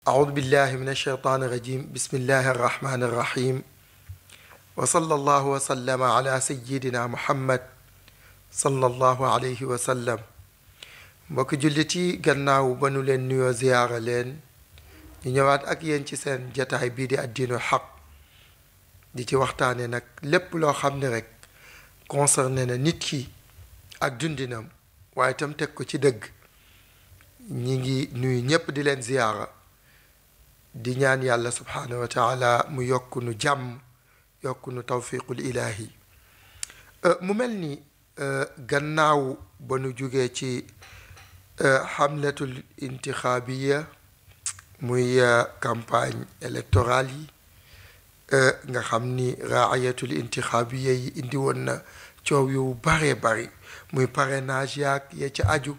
أعوذ بالله من الشيطان الرجيم بسم الله الرحمن الرحيم وصلى الله وسلم على سيدنا محمد صلى الله عليه وسلم mbokk jullit yi gannaaw ba nu leen nuyoo ziyaara leen ñu ñëwaat ak yéen ci seen jataay bii di addiinul xaq di ci waxtaane nag lépp loo xam ne rek concerné na nit ki ak dundinam waaye itam teg ko ci dëgg ñi ngi nuyu ñépp di leen ziyaara di ñaan yàlla subhaanahu wa taala mu yokku nu jàmm yokku nu tawfiqul ilaahi mu mel ni gannaaw ba nu jugee ci xamlatul intixaabiya muy campagne électorale yi nga xam ni raayatul intixaabiya yi indi woon na coow yu bare bari muy parrainage yaag ya ci aju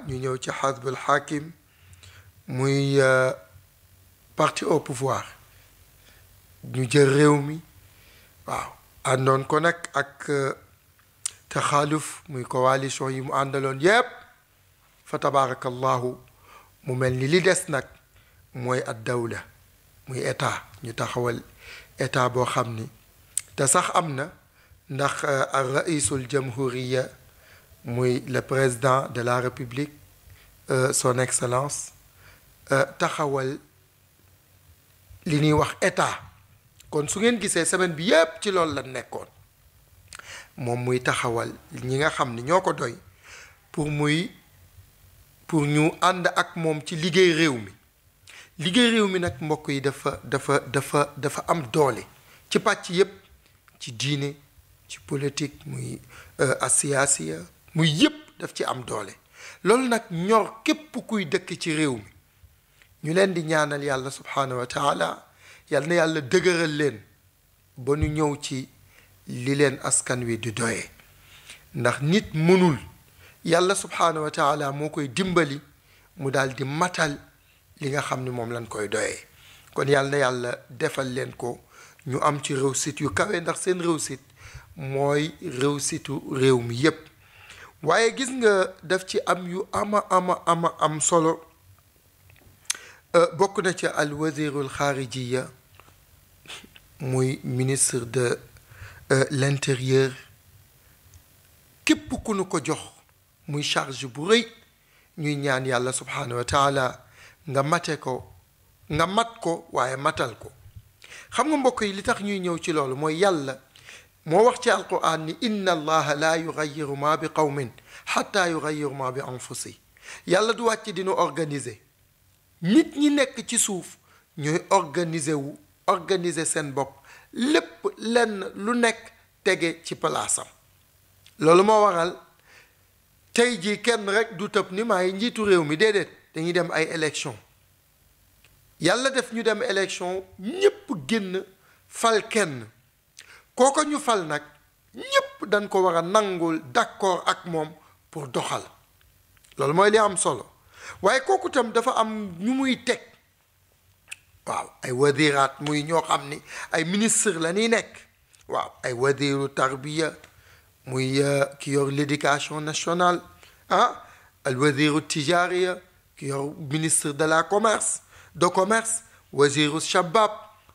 ñu ñëw ci xazbul xaakim muy parti au pouvoir ñu jël réew mi waaw àndoon ko nag ak taxaaluf muy coalition yi mu àndaloon yépp fa tabaarakallahu mu mel ni li des nag mooy ad dawla muy état ñu taxawal état boo xam ni te sax am na ndax al raisul jamhuriya muy le président de la république son excellence taxawal li ñuy wax état kon su ngeen gisee semaine bi yépp ci loolu la nekkoon moom muy taxawal ñi nga xam ni ñoo ko doy pour ñu ànd ak moom ci liggéey réew mi nag mbokk yi dafa am doole ci pàcc yépp ci diine ci politique muy asiyaasiya muy yépp daf ci am doole loolu nag ñor képp kuy dëkk ci réew mi ñu leen di ñaanal yàlla subhaanahu wa taala yal na yàlla dëgëral leen ba ñu ñëw ci li leen askan wi di doye ndax nit mënul yàlla subhaanahu wa taala moo koy dimbali mu daal di matal li nga xam ni moom lañ koy doyee kon yàlla na yàlla defal leen ko ñu am ci réussite yu kawe ndax seen réussite mooy réussite réew mi yépp waaye gis nga daf ci am yu am solo bokk na ci al wazirul xaarijiya muy ministre de l'intérieur képp ku nu ko jox muy charge bu rëy ñuy ñaan yàlla subhaanahu wa taala nga mat ko waaye matal ko xam nga mbokk yi li tax ñuy ñëw ci loolu mooy yàlla moo wax ci alquran ni inna allaha laa yugayiru ma bi qawmin xatta yugayiru ma bi anfusi yàlla du wàcc dina organiser nit ñi nekk ci suuf ñooy organiser seen bopp lépp lenn lu nekk tege ci palaasam loolu moo waral tey jii kenn rek du tëb ni maay njiitu réew mi déedéet dañuy dem ay élection yàlla def ñu dem élection ñépp génn fal kenn kooko ñu fal nag ñépp dañ ko war a nangul d'accord ak moom pour doxal loolu mooy li am solo waaye kooku tam dafa am ñu muy teg waaw ay waziraat muy ñoo xam ni ay ministre la ñuy nekk waaw ay waziru tarbiya muy ki yor l'éducation nationale al waziru tijariya ki yor ministre de la commerce waziru shabab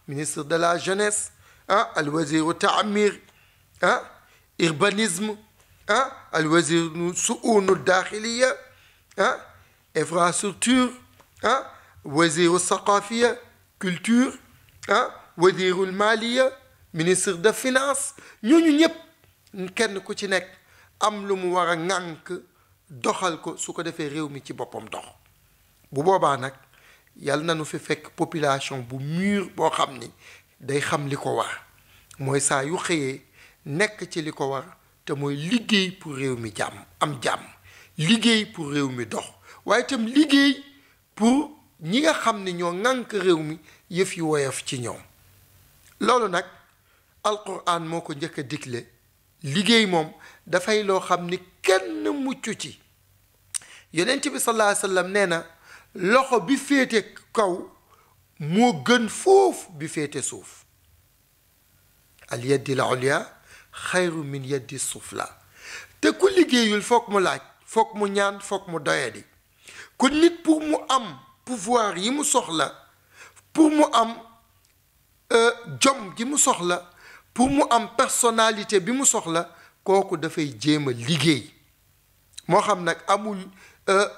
ministre de la jeunesse al waziru taamir urbanisme al waziru suunu daxiliya infrastructure waziru saqafiya culture waziru maliya ministre de finance ñooñu ñépp kenn ku ci nekk am lu mu war a ŋànk doxal ko su ko defee réew mi ci boppam dox bu boobaa nag yàlla na nu fi fekk population bu mûr boo xam ni day xam li ko war mooy saa yu xëyee nekk ci li ko war te mooy liggéey pour réew mi am jàmm liggéey pour réew mi dox waaye itam liggéey pour ñi nga xam ni ñoo ŋànk réew mi yëf yi woyof ci ñoom loolu nag alquran moo ko njëkk a digle liggéey moom dafay loo xam ni kenn mucc ci yonent bi sallallahu alayhi wa sallam nee na loxo bi féete kaw moo gën foofu bi féete suuf al yaddi al ulya xayru min yaddi sufla te ku liggéeyul foog mu laaj foog mu ñaan foog mu doyadi kon nit pour mu am pouvoir yi mu soxla pour mu am jom gi mu soxla pour mu am personnalité bi mu soxla kooku dafay jéem a liggéey moo xam nag amul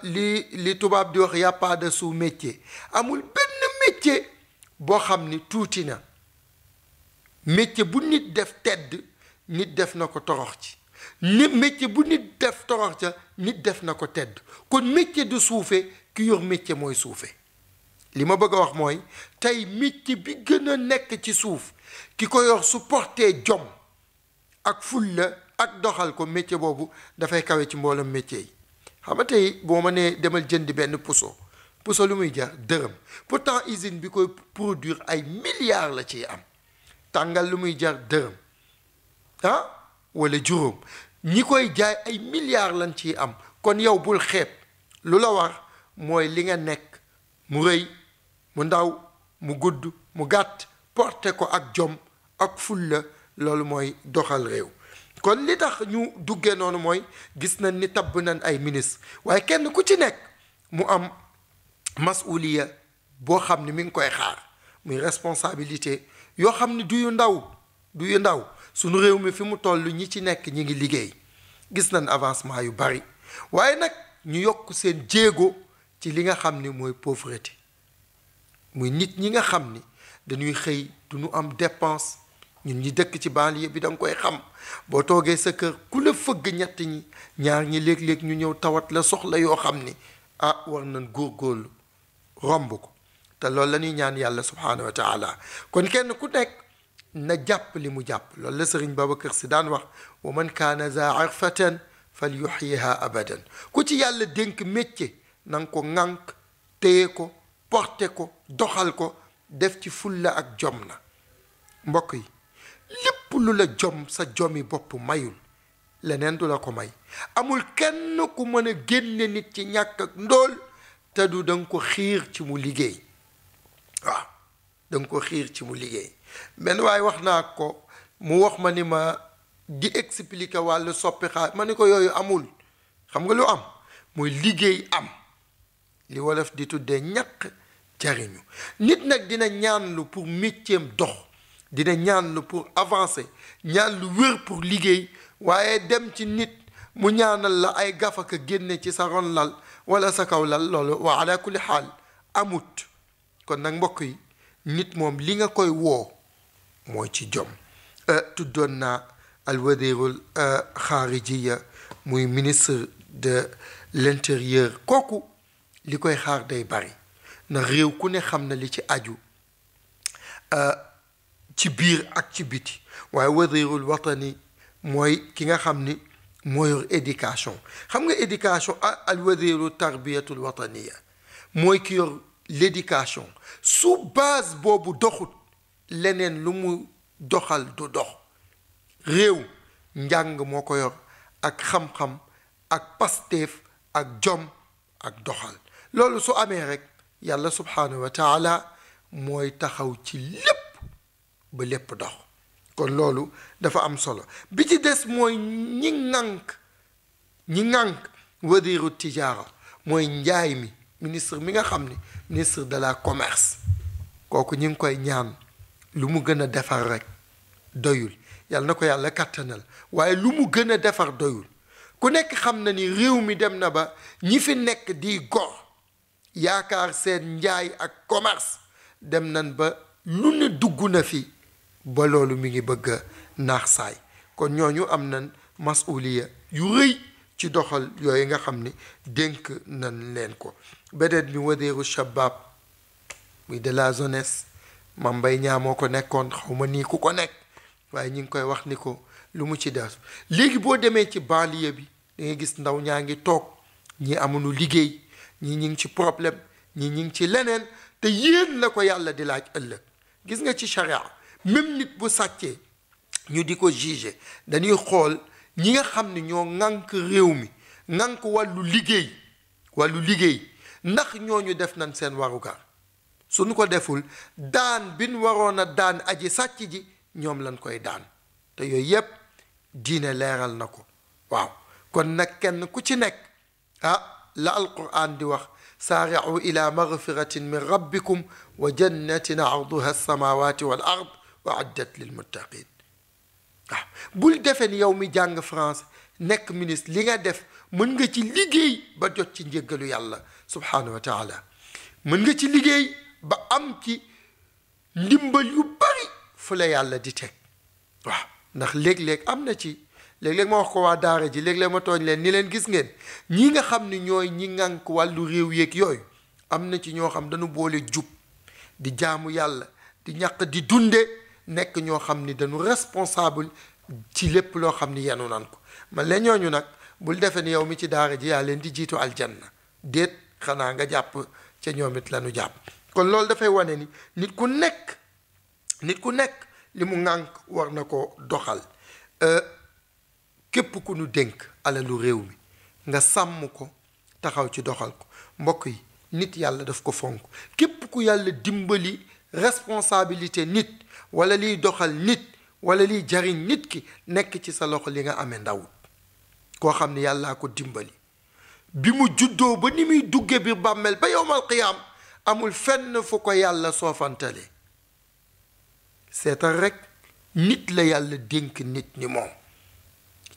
li tubaab di wax y a pas de sous-métier amul benn métier boo xam ni tuuti na métier bu nit def tedd nit def na ko torox ci ni métier bu nit def torox ca nit def na ko tedd kon métier du suufe ki yor métier mooy suufe li ma bëgg a wax mooy tey métier bi gën a nekk ci suuf ki ko yor su portee jom ak fulla ak doxal ko métier boobu dafay kawe ci mboolem métier yi xam nga tey boo ma nee demal jëndi benn puso lu muy jar dërëm pourtant usine bi koy produire ay milliards la ciy am tàngal lu muy jar dërëm wala juróom ñi koy jaay ay milliards lañ ciy am kon yow bul xeeb lu la war mooy li nga nekk mu rëy mu ndaw mu gudd mu gàtt porté ko ak jom ak fulla loolu mooy doxal réew kon li tax ñu duggee noonu mooy gis nañ ni tabb nañ ay ministre waaye kenn ku ci nekk mu am masuliya boo xam ni mi ngi koy xaar muy responsabilité yoo xam ni du yu ndaw sunu réew mi fi mu toll ñi ci nekk ñi ngi liggéey gis nañ avancement yu bari waaye nag ñu yokk seen jéego ci li nga xam ni mooy pauvreté muy nit ñi nga xam ni dañuy xëy du ñu am dépense ñun ñi dëkk ci banlieue bi da nga koy xam boo toogee sa kër ku la fëgg ñett ñi ñaar ñi léeg-léeg ñu ñëw tawat la soxla yoo xam ni war nañ góorgóorlu romb ko te loolu la ñuy ñaan yàlla subhaanahu wa taala kon kenn ku nekk na jàpp li mu jàpp loolu la sëriñ Babacar Si daan wax wa man kaana za arfatan fal yuxyiha abadan ku ci yàlla dénk métier na nga ko ŋànk téye ko porté ko doxal ko def ci fulla ak jom na mbokk yi lépp lu la jom sa jomi bopp mayul leneen du la ko may amul kenn ku mën a génne nit ci ñàkk ak ndóol te du danga ko xiir ci mu liggéey waaw danga ko xiir ci mu liggéey benn waaye wax naa ko mu wax ma ni ma di expliquer wàllu soppi xaar ma ni ko yooyu amul xam nga lu am mooy liggéey am li wolof di tuddee ñàkk jariñu nit nag dina ñaanlu pour métieram dox dina ñaanlu pour avancer ñaan lu wér pour liggéey waaye dem ci nit mu ñaanal la ay gafaka génne ci sa ron lal wala sa kaw lal loolu wa ala kulli xaal amut kon nag mbokk yi nit moom li nga koy woo mooy ci jom tuddoon naa alwadirul xaarijiya muy ministre de l'intérieur kooku li koy xaar day bari na réew ku ne xam na li ci aju ci biir ak ci biti waaye wadirul watani mooy ki nga xam ni moo yor éducation xam nga éducation alwadiru tarbiyatul wataniya mooy ki yor l'éducation su base boobu doxut leneen lu mu doxal du dox réew njàng moo ko yor ak xam-xam ak pasteef ak jom ak doxal loolu su amee rek yàlla subhaanahu wa taala mooy taxaw ci lépp ba lépp dox kon loolu dafa am solo bi ci des mooy ñi ŋànk wadiru tijaara mooy njaay mi ministre mi nga xam ni ministre de la commerce kooku ñi ngi koy ñaan lu mu gën a defar rek doyul yàlla na ko yàlla kàttanal waaye lu mu gën a defar doyul ku nekk xam na ni réew mi dem na ba ñi fi nekk di gor yaakaar seen njaay ak commerce dem nañ ba lu ne dugg na fi ba loolu mi ngi bëgg a naax saay kon ñooñu am nañ masuliya yu rëy ci doxal yooyu nga xam ni dénk nañ leen ko beneen mi wadeeru shabab muy de la jeunesse Mame Mbaye Niang moo ko nekkoon xawma nii ku ko nekk waaye ñi ngi koy wax ni ko lu mu ci def léegi boo demee ci banlieue bi da ngay gis ndaw ñaa ngi toog ñi amuñu liggéey ñi ngi ci problème ñi ngi ci leneen te yéen la ko yàlla di laaj ëllëg gis nga ci charia même nit bu sàccee ñu di ko juger dañuy xool ñi nga xam ne ñoo ŋànk réew mi ŋànk wàllu liggéey ndax ñooñu def nañ seen warugar suñu ko deful daan bin waroon a daan aji sàcc ji ñoom lañ koy daan te yooyu yépp diine leeral na ko waaw kon nag kenn ku ci nekk la alquran di wax saari'u ila magfiratin min rabbikum wa jannatin arduha alsamawati wal ard wa addat lilmuttaqin waaw bul defe ni yow mi jàng français nekk ministre li nga def mën nga ci liggéey ba jot ci njéggalu yàlla subhanahu wa taala mën nga ci liggéey ba am ci ndimbal yu bari fu la yàlla di teg waaw ndax léeg-léeg am na ci léeg-léeg ma wax ko waa daara ji léeg-léeg ma tooñ leen ni leen gis ngeen ñi nga xam ni ñooy ñi ŋànk wàllu réew yeeg yooyu am na ci ñoo xam dañu boole jub di jaamu yàlla di ñàq di dunde nekk ñoo xam ni dañu responsable ci lépp loo xam ni yenu nan ko man la ñooñu nag bul defe ni yow mi ci daara ji yaa leen di jiitu aljanna déet xanaa nga jàpp ca ñoom it lañu jàpp kon loolu dafay wane ni nit ku nekk li mu ŋànk war na ko doxal képp ku nu dénk alalu réew mi nga sàmm ko taxaw ci doxal ko mbokk yi nit yàlla daf ko fonk képp ku yàlla dimbali responsabilité nit wala liy doxal nit wala liy jariñ nit ki nekk ci sa loxo li nga amee ndaw koo xam ne yàllaa ko dimbali bi mu juddoo ba ni muy dugge biir bàmmeel ba yowmal qiyaam amul fenn fu ko yàlla soofantale seetal rek nit la yàlla dénk nit ñi moom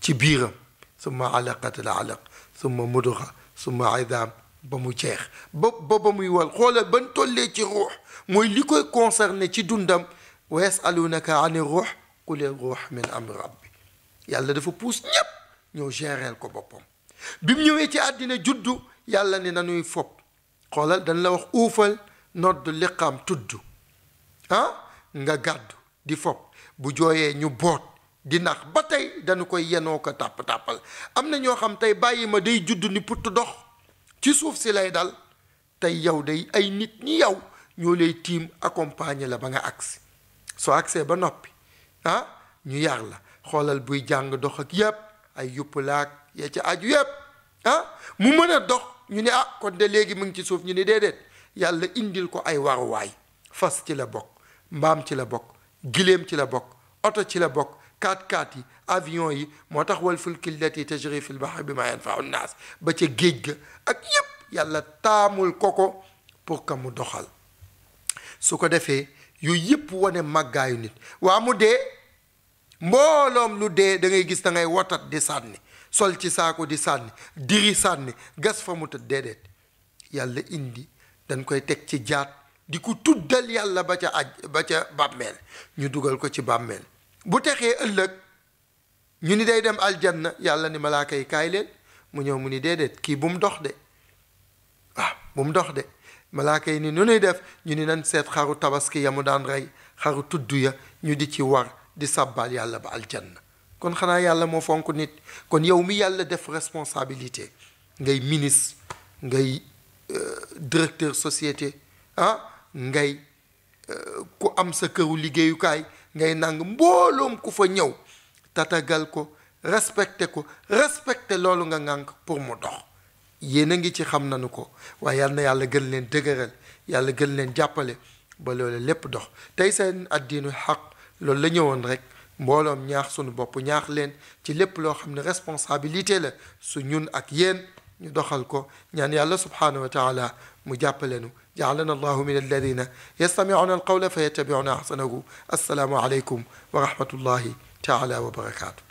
ci biiram summa alaqat al alaq summa mudra summa idam ba mu jeex ba muy wal xoolal ban tollee ci ruux mooy li koy concerné ci dundam wa yasalunaka ani ruux qul ruux min amri rabbi yàlla dafa puus ñépp ñëw géreel ko boppam bi mu ñëwee ci àddina juddu yàlla ne nanuy fopp xoolal dañ la wax uufal nodd liqaam tudd nga gàddu di fopp bu jooyee ñu boot di nax ba tey dañu koy yenoo ko tàpp-tàppal am na ñoo xam tey bàyyi ma day judd ni putt dox ci suuf si lay dal tey yow day ay nit ñi yow ñoo lay tiim accompagner la ba nga agsi soo agsee ba noppi ñu yar la xoolal buy jàng dox ak yépp ay yuppalaak ya ci aju yépp mu mën a dox ñu ne kon de léegi mu ngi ci suuf ñu ne déedéet yàlla indil ko ay waruwaay fas ci la bokk mbaam ci la bokk giléem ci la bokk oto ci la bokk 4x4 yi avion yi moo tax wal fulki llati tajri fil bahri bima yanfa'u nnaas ba ca géej ga ak yépp yàlla taamul ko pour que mu doxal su ko defee yooyu yépp wane màggaayu nit waa mu dee mbooloom lu dee da ngay gis da ngay wotat di sànni sol ci saako di sànni diri sànni gas fa mu tëdd déedéet yàlla indi dañ koy teg ci jaat di ko tuddal yàlla ba ca bàmmeel ñu dugal ko ci bàmmeel bu texee ëllëg ñu ni day dem aljanna yàlla ni malaaka yi kaay leen mu ñëw mu ni déedéet kii bu mu dox de bu mu dox de malaaka yi ni nu nuy def ñu ni nan seet xaru tabaski ya mu daan rey xaru tudd ya ñu di ci war di sàbbaal yàlla ba aljanna kon xanaa yàlla moo fonk nit kon yow mi yàlla def responsabilité ngay ministre ngay directeur société ngay ku am sa këru liggéeyukaay ngay nang mbooloom ku fa ñëw tatagal ko respecté loolu nga ngànk pour mu dox yéen a ngi ci xam nanu ko waaye yal na yàlla gën leen dëgëral yàlla gën leen jàppale ba loolu lépp dox tey seen addiinul xaq loolu la ñëwoon rek mbooloom ñaax sunu bopp ñaax leen ci lépp loo xam ne responsabilité la su ñun ak yéen ñu doxal ko ñaan yàlla subhanahu wa taala mu jàppale nu ja'alana allahu min alladina yastami'una alqawla fa yattabi'una ahsanahu assalaamu alaykum wa rahmatullahi taala wa barakatuh